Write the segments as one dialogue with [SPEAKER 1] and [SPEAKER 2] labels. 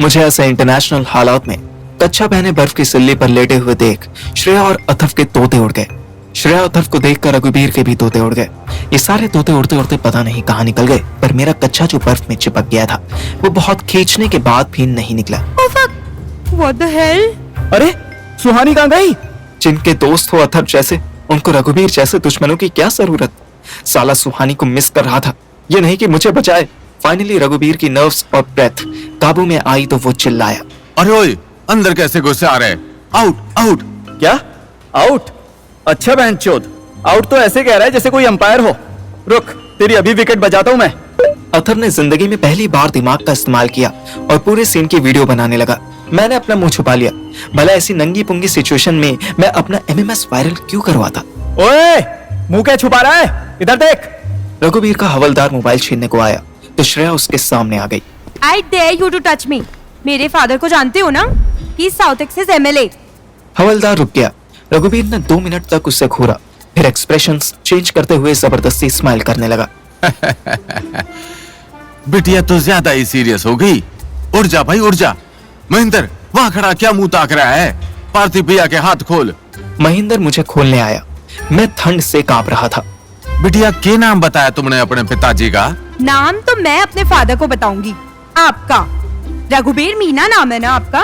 [SPEAKER 1] मुझे ऐसे इंटरनेशनल हालात में कच्छा पहने बर्फ की सिल्ली पर लेटे हुए देख श्रेया और अथर्व के तोते उड़ गए। श्रेया अथर्व को देखकर रघुबीर के भी तोते उड़ गए। ये सारे तोते उड़ते उड़ते पता नहीं कहाँ निकल गए, पर मेरा कच्छा जो बर्फ में चिपक गया था वो बहुत खींचने के बाद भी नहीं निकला।
[SPEAKER 2] What the hell?
[SPEAKER 3] अरे सुहानी कहाँ गई?
[SPEAKER 1] जिनके दोस्त हो अथर्व जैसे, उनको रघुबीर जैसे दुश्मनों की क्या जरूरत। साला सुहानी को मिस कर रहा था, ये नहीं कि मुझे बचाए। फाइनली रघुबीर की नर्व्स और ब्रेथ काबू में आई तो वो चिल्लाया,
[SPEAKER 4] अरे ओए, अंदर कैसे घुसे आ रहे? Out out.
[SPEAKER 3] क्या आउट? अच्छा बहनचोद, आउट तो ऐसे कह रहा है जैसे कोई अंपायर हो। रुक, तेरी अभी विकेट बजाता हूँ मैं।
[SPEAKER 1] अथर्व ने जिंदगी में पहली बार दिमाग का इस्तेमाल किया और पूरे सीन की वीडियो बनाने लगा। मैंने अपना मुंह छुपा लिया, भला ऐसी नंगी पुंगी सिचुएशन में मैं अपना एमएमएस वायरल क्यों करवाता।
[SPEAKER 3] ओए, मुंह क्या छुपा रहा है? इधर देख।
[SPEAKER 1] रघुबीर का हवलदार मोबाइल छीनने को आया तो श्रेया उसके सामने आ गई।
[SPEAKER 2] I dare you to touch me. मेरे फादर को जानते हो ना? He is South Texas MLA.
[SPEAKER 1] हवलदार रुक गया। रघुबीर ने 2 मिनट तक उससे घूरा, फिर एक्सप्रेशंस चेंज करते हुए जबरदस्ती स्माइल करने लगा।
[SPEAKER 4] बिटिया तो ज्यादा ही सीरियस हो गई। उड़ जा भाई उड़ जा। महेंद्र, वहाँ खड़ा क्या मुंह ताक रहा है? पार्थिव भैया के हाथ खोल।
[SPEAKER 1] महेंद्र मुझे खोलने आया। मैं ठंड से कांप रहा था।
[SPEAKER 4] बिटिया, क्या नाम बताया तुमने अपने पिताजी का?
[SPEAKER 2] नाम तो मैं अपने फादर को बताऊंगी। आपका रघुबीर मीना नाम है ना आपका?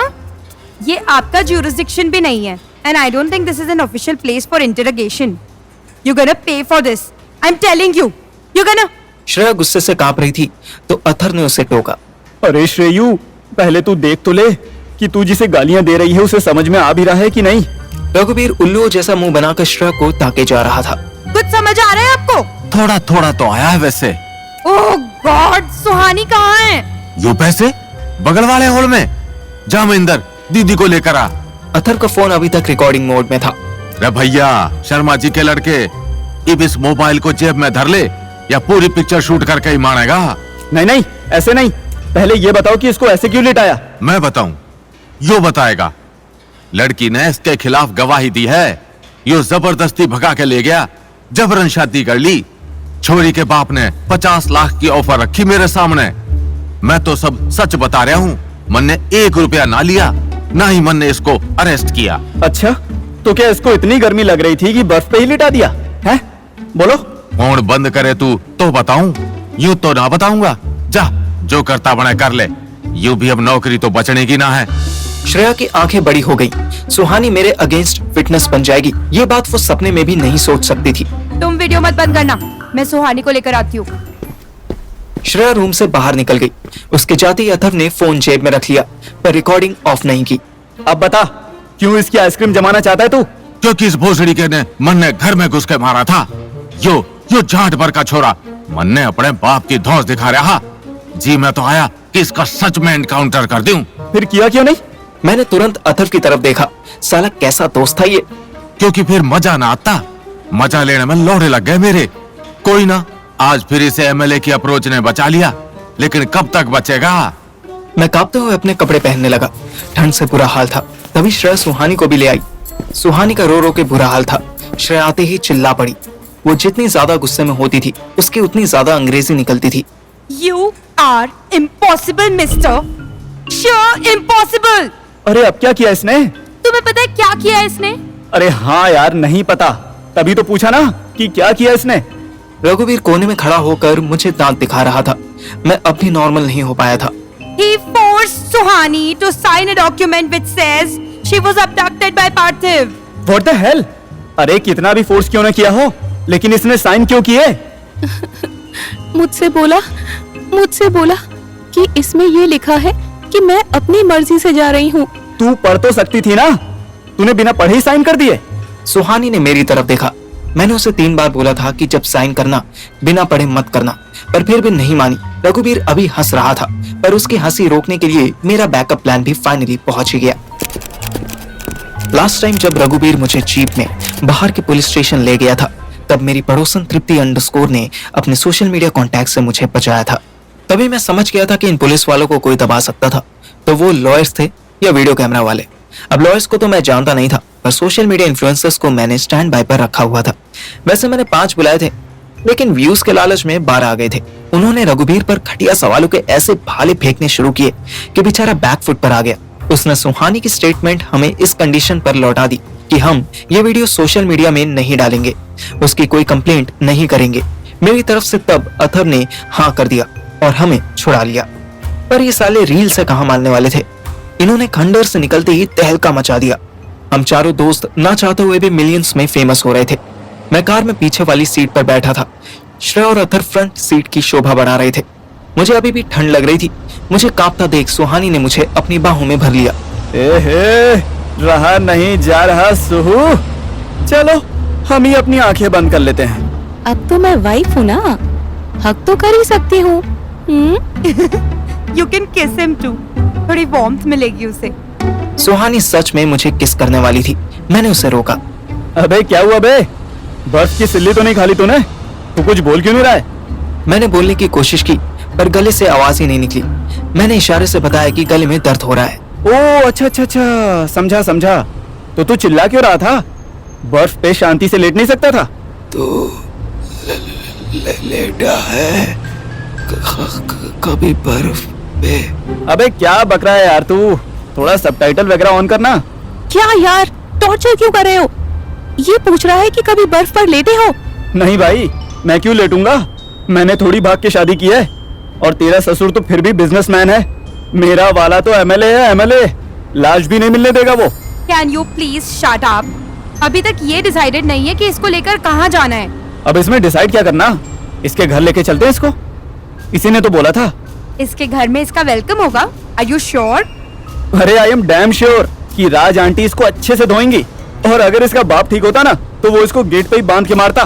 [SPEAKER 2] ये आपका jurisdiction भी नहीं है। And I don't think this is an official place for interrogation. You're gonna pay for this. I'm telling you. You're gonna.
[SPEAKER 1] Shreya गुस्से से कांप रही थी तो अथर्व ने उसे टोका।
[SPEAKER 3] अरे श्रेयू, पहले तू देख तो ले कि तू जिसे गालियां दे रही है उसे समझ में आ भी रहा है कि नहीं।
[SPEAKER 1] रघुबीर उल्लू जैसा मुंह बनाकर श्रेया को ताके जा रहा था।
[SPEAKER 2] कुछ समझ आ रहा है आपको?
[SPEAKER 4] थोड़ा थोड़ा तो आया है वैसे।
[SPEAKER 2] ओह गॉड, सुहानी कहाँ है?
[SPEAKER 4] यू पैसे बगल वाले हॉल में। जा महेंद्र, दीदी को लेकर आ।
[SPEAKER 1] अथर्व का फोन अभी तक रिकॉर्डिंग मोड में था।
[SPEAKER 4] रे भैया, शर्मा जी के लड़के, अब इस मोबाइल को जेब में धर ले या पूरी पिक्चर शूट करके ही मानेगा।
[SPEAKER 3] नहीं नहीं, ऐसे नहीं। पहले ये बताओ कि इसको ऐसे क्यों लिटाया?
[SPEAKER 4] मैं बताऊं? यो बताएगा। लड़की ने इसके खिलाफ गवाही दी है। यो जबरदस्ती भगा के ले गया, जबरन शादी कर ली। छोरी के बाप ने 50 लाख की ऑफर रखी मेरे सामने। मैं तो सब सच बता रहा हूँ। मन ने 1 रुपया ना लिया, ना ही मन ने इसको अरेस्ट किया।
[SPEAKER 3] अच्छा, तो क्या इसको इतनी गर्मी लग रही थी कि बर्फ पे ही लिटा दिया है? बोलो।
[SPEAKER 4] फोन बंद करे तू तो बताऊं, यूं तो ना बताऊंगा। जा, जो करता बने कर ले। यूं भी अब नौकरी तो बचने की ना है।
[SPEAKER 1] श्रेया की आंखें बड़ी हो गई। सुहानी मेरे अगेंस्ट विटनेस बन जाएगी, ये बात वो सपने में भी नहीं सोच सकती थी।
[SPEAKER 2] तुम वीडियो मत बंद करना, मैं सुहानी को लेकर आती हूँ।
[SPEAKER 1] श्रेया रूम से बाहर निकल गई। उसके जाते ही अथर्व ने फोन जेब में रख लिया, पर रिकॉर्डिंग ऑफ नहीं की।
[SPEAKER 3] अब बता, क्यों इसकी आइसक्रीम जमाना चाहता है तू?
[SPEAKER 4] क्योंकि इस भोसड़ी के ने मन ने घर में घुस के मारा था। यो जाट भर का छोरा मन ने अपने बाप की धौंस दिखा रहा। जी मैं तो आया कि इसका सच में एनकाउंटर कर दूं।
[SPEAKER 3] फिर किया क्यों नहीं?
[SPEAKER 1] मैंने तुरंत अथर्व की तरफ देखा। साला कैसा दोस्त था ये।
[SPEAKER 4] क्योंकि फिर मजा ना आता। मजा लेने में लोड़े लग गए मेरे। कोई ना, आज फिर इसे एमएलए की अप्रोच ने बचा लिया, लेकिन कब तक बचेगा?
[SPEAKER 1] मैं कांपते हुए अपने कपड़े पहनने लगा। ठंड से बुरा हाल था। तभी श्रेया सुहानी को भी ले आई। सुहानी का रो रो के बुरा हाल था। श्रेया आते ही चिल्ला पड़ी। वो जितनी ज्यादा गुस्से में होती थी, उसकी उतनी ज्यादा अंग्रेजी निकलती थी।
[SPEAKER 2] You are impossible, mister. Sure, impossible.
[SPEAKER 3] अरे अब क्या किया इसने?
[SPEAKER 2] तुम्हें पता है क्या किया है इसने?
[SPEAKER 3] अरे हाँ यार, नहीं पता, तभी तो पूछा ना कि क्या किया इसने।
[SPEAKER 1] रघुबीर कोने में खड़ा होकर मुझे दांत दिखा रहा था। मैं अब भी नॉर्मल नहीं हो पाया था।
[SPEAKER 2] He forced Suhani to sign a document which says she was abducted by Parthiv.
[SPEAKER 3] What the hell? अरे कितना भी फोर्स क्यों ना किया हो, लेकिन इसने साइन क्यों किए?
[SPEAKER 5] मुझसे बोला कि इसमें ये लिखा है कि मैं अपनी मर्जी से जा रही हूँ।
[SPEAKER 3] तू पढ़ तो सकती थी ना, तूने बिना पढ़े ही साइन कर दिए।
[SPEAKER 1] सुहानी ने मेरी तरफ देखा। मैंने उसे 3 बार बोला था कि जब साइन करना बिना पढ़े मत करना, पर फिर भी नहीं मानी। रघुबीर अभी हंस रहा था, पर उसकी हंसी रोकने के लिए मेरा बैकअप प्लान भी फाइनली पहुंच ही गया। लास्ट टाइम जब रघुबीर मुझे जीप में बाहर के पुलिस स्टेशन ले गया था, तब मेरी पड़ोसन तृप्ति _ ने अपने सोशल मीडिया कॉन्टैक्ट से मुझे बचाया था। तभी मैं समझ गया था कि इन पुलिस वालों को कोई दबा सकता था, तो वो लॉयर्स थे या वीडियो कैमरा वाले। अब लॉयर्स को तो मैं जानता नहीं था, पर सोशल मीडिया इन्फ्लुएंसर्स को मैंने स्टैंड बाय पर रखा हुआ था। वैसे मैंने 5 बुलाए थे, लेकिन व्यूज के लालच में बाहर आ गए थे। उन्होंने रघुबीर पर घटिया सवालों के ऐसे भाले फेंकने शुरू किए कि बेचारा बैकफुट पर आ गया। उसने सुहानी की स्टेटमेंट हमें इस कंडीशन पर लौटा दी कि हम ये वीडियो सोशल मीडिया में नहीं डालेंगे, उसकी कोई कंप्लेंट नहीं करेंगे। मेरी तरफ से तब अथर्व ने हाँ कर दिया और हमें छुड़ा लिया। पर ये साले रील से कहां मानने वाले थे। इन्होंने खंडर से निकलते ही तहलका मचा दिया। हम चारों दोस्त ना चाहते हुए भी मिलियंस में फेमस हो रहे थे। मैं कार में पीछे वाली सीट पर बैठा था। श्रेया और अथर्व फ्रंट सीट की शोभा बढ़ा रहे थे। मुझे अभी भी ठंड लग रही थी। मुझे कांपता देख सुहानी ने मुझे अपनी बाहों में भर लिया।
[SPEAKER 3] एहे, रहा नहीं जा रहा सुहू। चलो हम ही अपनी आंखें बंद कर लेते हैं।
[SPEAKER 5] अब तो मैं वाइफ हूँ ना, हक तो कर ही सकती हूँ।
[SPEAKER 2] You can kiss him too. थोड़ी वार्मथ मिलेगी उसे।
[SPEAKER 1] सुहानी सच में मुझे किस करने वाली थी। मैंने उसे रोका।
[SPEAKER 3] अबे क्या हुआ बे? बर्फ की सिल्ली तो नहीं खाली तूने? तू कुछ बोल क्यों नहीं रहा है?
[SPEAKER 1] मैंने बोलने की कोशिश की पर गले से आवाज ही नहीं निकली। मैंने इशारे से बताया कि गले में दर्द हो रहा है।
[SPEAKER 3] ओ अच्छा अच्छा अच्छा, समझा समझा। तो तू चिल्ला क्यों रहा था? बर्फ पे शांति से लेट नहीं सकता था?
[SPEAKER 1] तो लेटा है कभी बर्फ पे।
[SPEAKER 3] अबे क्या बक रहा है यार तू? थोड़ा सबटाइटल वगैरह ऑन करना।
[SPEAKER 5] क्या यार, टॉर्चर क्यों कर रहे हो? ये पूछ रहा है कि कभी बर्फ पर लेटे हो?
[SPEAKER 3] नहीं भाई, मैं क्यों लेटूंगा? मैंने थोड़ी भाग के शादी की है और तेरा ससुर तो फिर भी बिजनेसमैन है। मेरा वाला तो एमएलए है, एमएलए। लाश भी नहीं मिलने देगा वो।
[SPEAKER 2] Can you please shut up? अभी तक ये डिसाइडेड नहीं है कि इसको लेकर कहाँ जाना है।
[SPEAKER 3] अब इसमें डिसाइड क्या करना? इसके घर लेके चलते हैं इसको। इसी ने तो बोला था।
[SPEAKER 2] इसके घर में इसका वेलकम होगा। Are you sure?
[SPEAKER 3] अरे आई एम डैम श्योर कि राज आंटी इसको अच्छे से धोएंगी। और अगर इसका बाप ठीक होता ना तो वो इसको गेट पे ही बांध के मारता।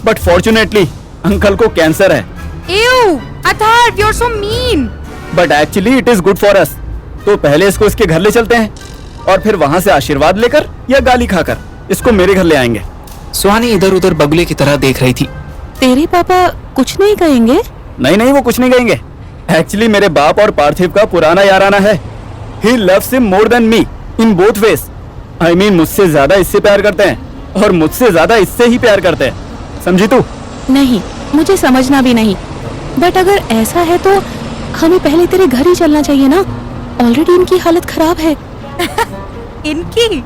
[SPEAKER 3] बट फॉर्चुनेटली अंकल को कैंसर है।
[SPEAKER 2] Ew, Atharv, you're so mean.
[SPEAKER 3] But actually it is good for us. तो पहले इसको इसके घर ले चलते हैं और फिर वहां से आशीर्वाद लेकर या गाली खाकर इसको मेरे घर ले आएंगे।
[SPEAKER 1] सुहानी इधर उधर बगुले की तरह देख रही थी।
[SPEAKER 5] तेरे पापा कुछ नहीं कहेंगे?
[SPEAKER 3] नहीं नहीं, वो कुछ नहीं कहेंगे। एक्चुअली मेरे बाप और पार्थिव का पुराना याराना है। He loves him more than me in both ways. I mean मुझसे ज्यादा इससे प्यार करते हैं और मुझसे ज्यादा इससे ही प्यार करते हैं। समझी तू?
[SPEAKER 5] नहीं, मुझे समझना भी नहीं। बट अगर ऐसा है तो हमें पहले तेरे घर ही चलना चाहिए ना। ऑलरेडी इनकी हालत खराब है।
[SPEAKER 2] इनकी?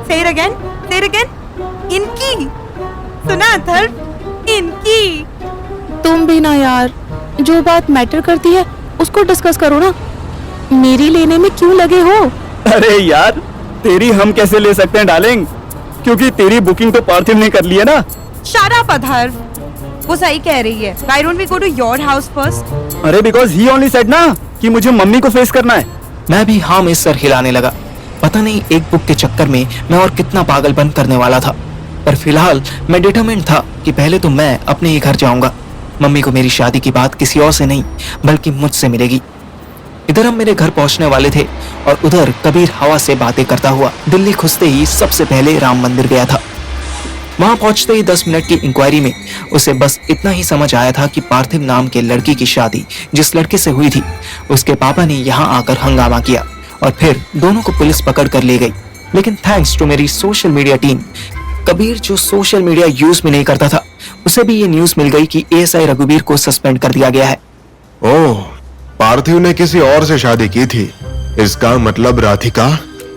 [SPEAKER 2] Say it again. Say it again. इनकी? सुना अथर्व? इनकी?
[SPEAKER 5] तुम भी ना यार, जो बात मैटर करती है उसको डिस्कस करो ना। मेरी लेने में क्यों लगे हो?
[SPEAKER 3] अरे यार, तेरी हम कैसे ले सकते हैं डार्लिंग? क्योंकि तेरी बुकिंग तो पार्थिव ने कर ली है ना।
[SPEAKER 2] Shut up, Atharva. वो सही कह रही है। Why don't we go to your house first?
[SPEAKER 3] अरे बिकॉज ही ओनली सेड ना कि मुझे मम्मी को फेस करना है।
[SPEAKER 1] मैं भी हाँ में सर हिलाने लगा। पता नहीं एक बुक के चक्कर में मैं और कितना पागलपन करने वाला था। पर फिलहाल मैं डिटरमिन्ड था कि पहले तो मैं अपने ही घर जाऊंगा। मम्मी को मेरी शादी की बात किसी और से नहीं बल्कि मुझसे मिलेगी। इधर हम मेरे घर पहुंचने वाले थे और उधर कबीर हवा से बातें करता हुआ दिल्ली खुसते ही सबसे पहले राम मंदिर गया था। वहां पहुंचते ही 10 मिनट की इंक्वायरी में उसे बस इतना ही समझ आया था कि पार्थिव नाम के लड़की की शादी जिस लड़के से हुई थी उसके पापा ने यहाँ आकर हंगामा किया और फिर दोनों को पुलिस पकड़ कर ले गई। लेकिन थैंक्स टू मेरी सोशल मीडिया टीम, कबीर जो सोशल मीडिया यूज भी नहीं करता था उसे भी ये न्यूज मिल गई कि एएसआई रघुबीर को सस्पेंड कर दिया गया है।
[SPEAKER 6] ओह, पार्थिव ने किसी और से शादी की थी। इसका मतलब राधिका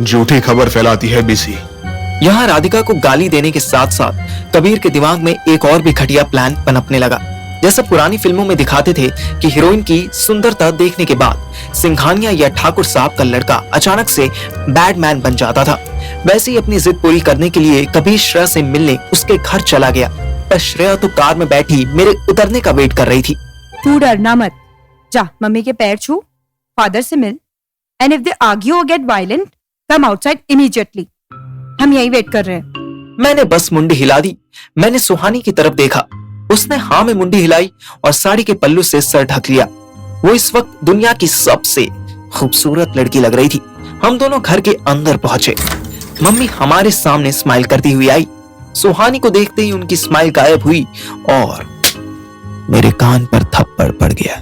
[SPEAKER 6] झूठी खबर फैलाती है बीसी।
[SPEAKER 1] यहाँ राधिका को गाली देने के साथ साथ कबीर के दिमाग में एक और भी घटिया प्लान पनपने लगा। जैसे पुरानी फिल्मों में दिखाते थे कि हीरोइन की सुंदरता देखने के बाद सिंघानिया या ठाकुर साहब का लड़का अचानक से बैडमैन बन जाता था, वैसे ही अपनी जिद पूरी करने के लिए कबीर श्रेया से मिलने उसके घर चला गया। पर श्रेया तो कार में बैठी मेरे उतरने का वेट कर रही थी।
[SPEAKER 2] तू डरना मत। जा मम्मी के पैर छू, फादर से मिल, एंड इफ दे आर्ग्यू और get violent, come outside immediately. हम यही वेट कर रहे हैं।
[SPEAKER 1] मैंने बस मुंडी हिला दी। मैंने सुहानी की तरफ देखा। उसने हाँ में मुंडी हिलाई और साड़ी के पल्लू से सर ढक लिया। वो इस वक्त दुनिया की सबसे खूबसूरत लड़की लग रही थी। हम दोनों घर के अंदर पहुंचे। मम्मी हमारे सामने स्माइल करती हुई आई। सुहानी को देखते ही उनकी स्माइल गायब हुई और मेरे कान पर थप्पड़ पड़ गया।